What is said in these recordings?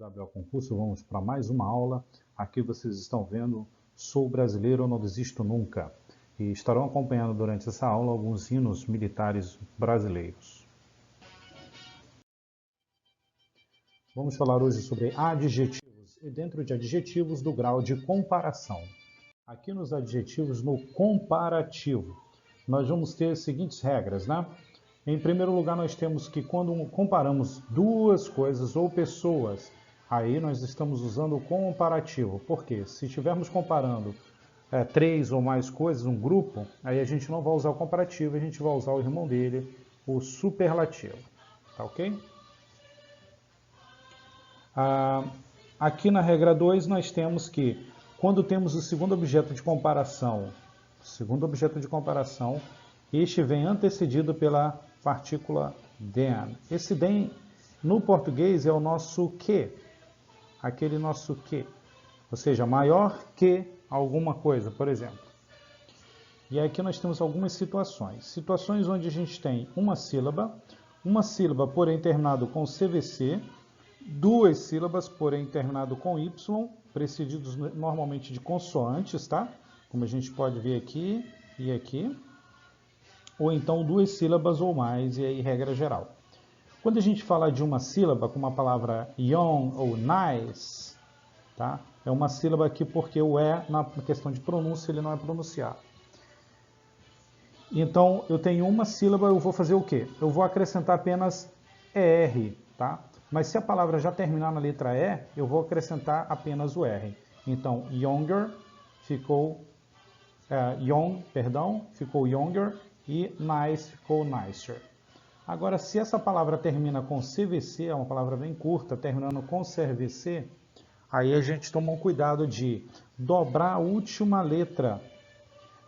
WA Concurso, vamos para mais uma aula. Aqui vocês estão vendo Sou Brasileiro, Não Desisto Nunca. E estarão acompanhando durante essa aula alguns hinos militares brasileiros. Vamos falar hoje sobre adjetivos e dentro de adjetivos do grau de comparação. Aqui nos adjetivos, no comparativo, nós vamos ter as seguintes regras, né? Em primeiro lugar, nós temos que quando comparamos duas coisas ou pessoas, aí nós estamos usando o comparativo. Por quê? Se estivermos comparando três ou mais coisas, um grupo, aí a gente não vai usar o comparativo, a gente vai usar o irmão dele, o superlativo. Tá ok? Aqui na regra 2, nós temos que, quando temos o segundo objeto de comparação, este vem antecedido pela partícula than. Esse than, no português, é o nosso que, aquele nosso que, ou seja, maior que alguma coisa, por exemplo. E aqui nós temos algumas situações onde a gente tem uma sílaba, porém terminado com CVC, duas sílabas, porém terminado com Y, precedidos normalmente de consoantes, tá? Como a gente pode ver aqui e aqui. Ou então duas sílabas ou mais, e aí regra geral. Quando a gente fala de uma sílaba, como a palavra young ou nice, tá? É uma sílaba aqui porque o E, na questão de pronúncia, ele não é pronunciado. Então, eu tenho uma sílaba, eu vou fazer o quê? Eu vou acrescentar apenas ER, tá? Mas se a palavra já terminar na letra E, eu vou acrescentar apenas o R. Então, younger ficou ficou younger, e nice ficou nicer. Agora, se essa palavra termina com CVC, é uma palavra bem curta, terminando com CVC, aí a gente toma um cuidado de dobrar a última letra.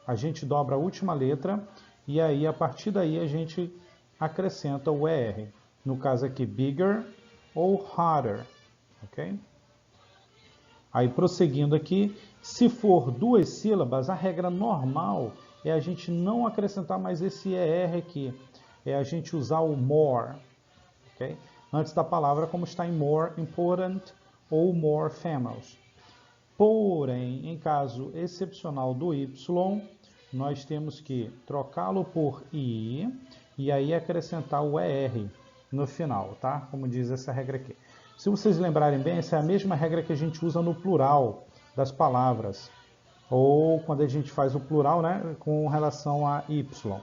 A gente dobra a última letra e aí, a partir daí, a gente acrescenta o ER. No caso aqui, bigger ou harder, ok? Aí, prosseguindo aqui, se for duas sílabas, a regra normal é a gente não acrescentar mais esse ER aqui. É a gente usar o more, ok? Antes da palavra, como está em more important ou more famous. Porém, em caso excepcional do Y, nós temos que trocá-lo por I e aí acrescentar o ER no final, tá? Como diz essa regra aqui. Se vocês lembrarem bem, essa é a mesma regra que a gente usa no plural das palavras. Ou quando a gente faz o plural, né, com relação a Y.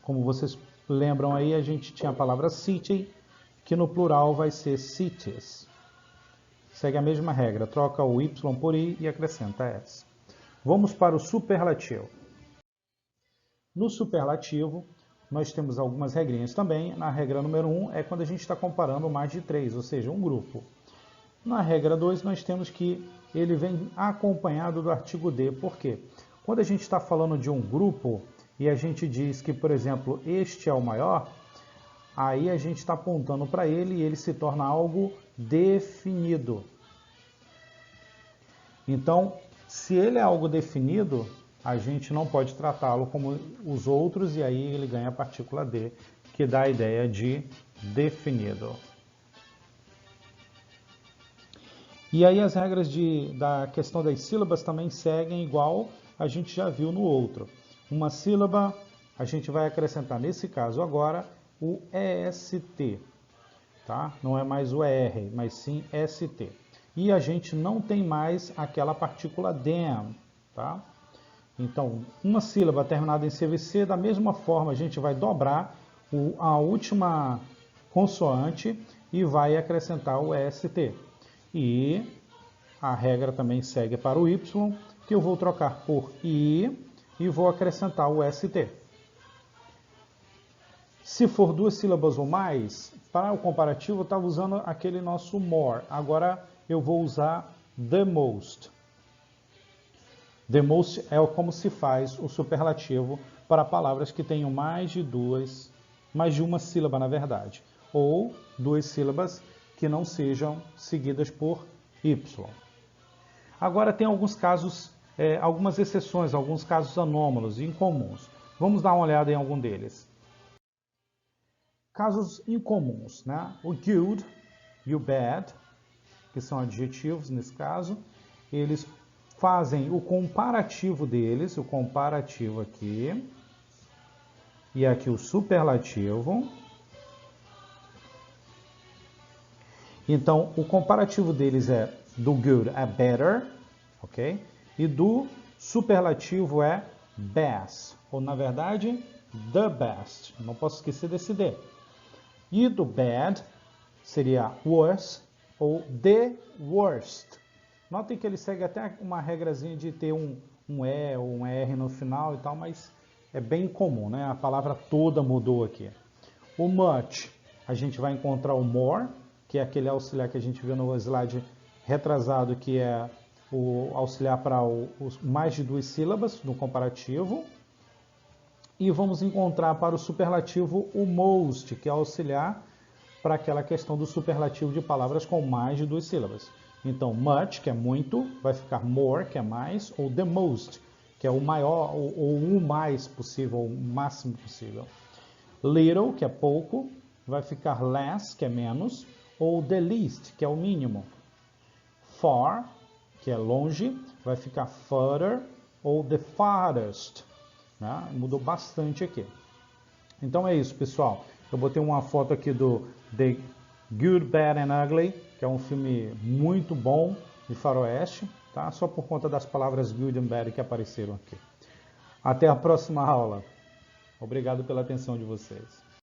Como vocês lembram aí, a gente tinha a palavra city, que no plural vai ser cities. Segue a mesma regra, troca o Y por I e acrescenta S. Vamos para o superlativo. No superlativo, nós temos algumas regrinhas também. Na regra número 1 é quando a gente está comparando mais de três, ou seja, um grupo. Na regra 2, nós temos que ele vem acompanhado do artigo D. Por quê? Quando a gente está falando de um grupo e a gente diz que, por exemplo, este é o maior, aí a gente está apontando para ele e ele se torna algo definido. Então, se ele é algo definido, a gente não pode tratá-lo como os outros e aí ele ganha a partícula D, que dá a ideia de definido. E aí as regras da questão das sílabas também seguem igual a gente já viu no outro. Uma sílaba, a gente vai acrescentar nesse caso agora o EST, tá? Não é mais o ER, mas sim ST. E a gente não tem mais aquela partícula than, tá? Então, uma sílaba terminada em CVC, da mesma forma a gente vai dobrar a última consoante e vai acrescentar o EST. E a regra também segue para o Y, que eu vou trocar por I e vou acrescentar o ST. Se for duas sílabas ou mais, para o comparativo eu estava usando aquele nosso more. Agora eu vou usar the most. The most é como se faz o superlativo para palavras que tenham mais de uma sílaba na verdade, ou duas sílabas que não sejam seguidas por Y. Agora tem alguns casos, algumas exceções, alguns casos anômalos e incomuns. Vamos dar uma olhada em algum deles. casos incomuns, né? O good e o bad, que são adjetivos nesse caso, eles fazem o comparativo deles, o comparativo aqui, e aqui o superlativo. Então, o comparativo deles é do good é better, ok? E do superlativo é best, ou na verdade, the best. Não posso esquecer desse D. E do bad seria worse ou the worst. Notem que ele segue até uma regrazinha de ter um E ou um R no final e tal, mas é bem comum, né? A palavra toda mudou aqui. O much, a gente vai encontrar o more, que é aquele auxiliar que a gente viu no slide retrasado, que é o auxiliar para os mais de 2 sílabas no comparativo. E vamos encontrar para o superlativo o most, que é auxiliar para aquela questão do superlativo de palavras com mais de 2 sílabas. Então, much, que é muito, vai ficar more, que é mais, ou the most, que é o maior, ou o mais possível, o máximo possível. Little, que é pouco, vai ficar less, que é menos, ou the least, que é o mínimo. Far, que é longe, vai ficar further, ou the farthest. Né? Mudou bastante aqui. Então é isso, pessoal. Eu botei uma foto aqui do The Good, Bad and Ugly, que é um filme muito bom de faroeste, tá? Só por conta das palavras good and bad que apareceram aqui. Até a próxima aula. Obrigado pela atenção de vocês.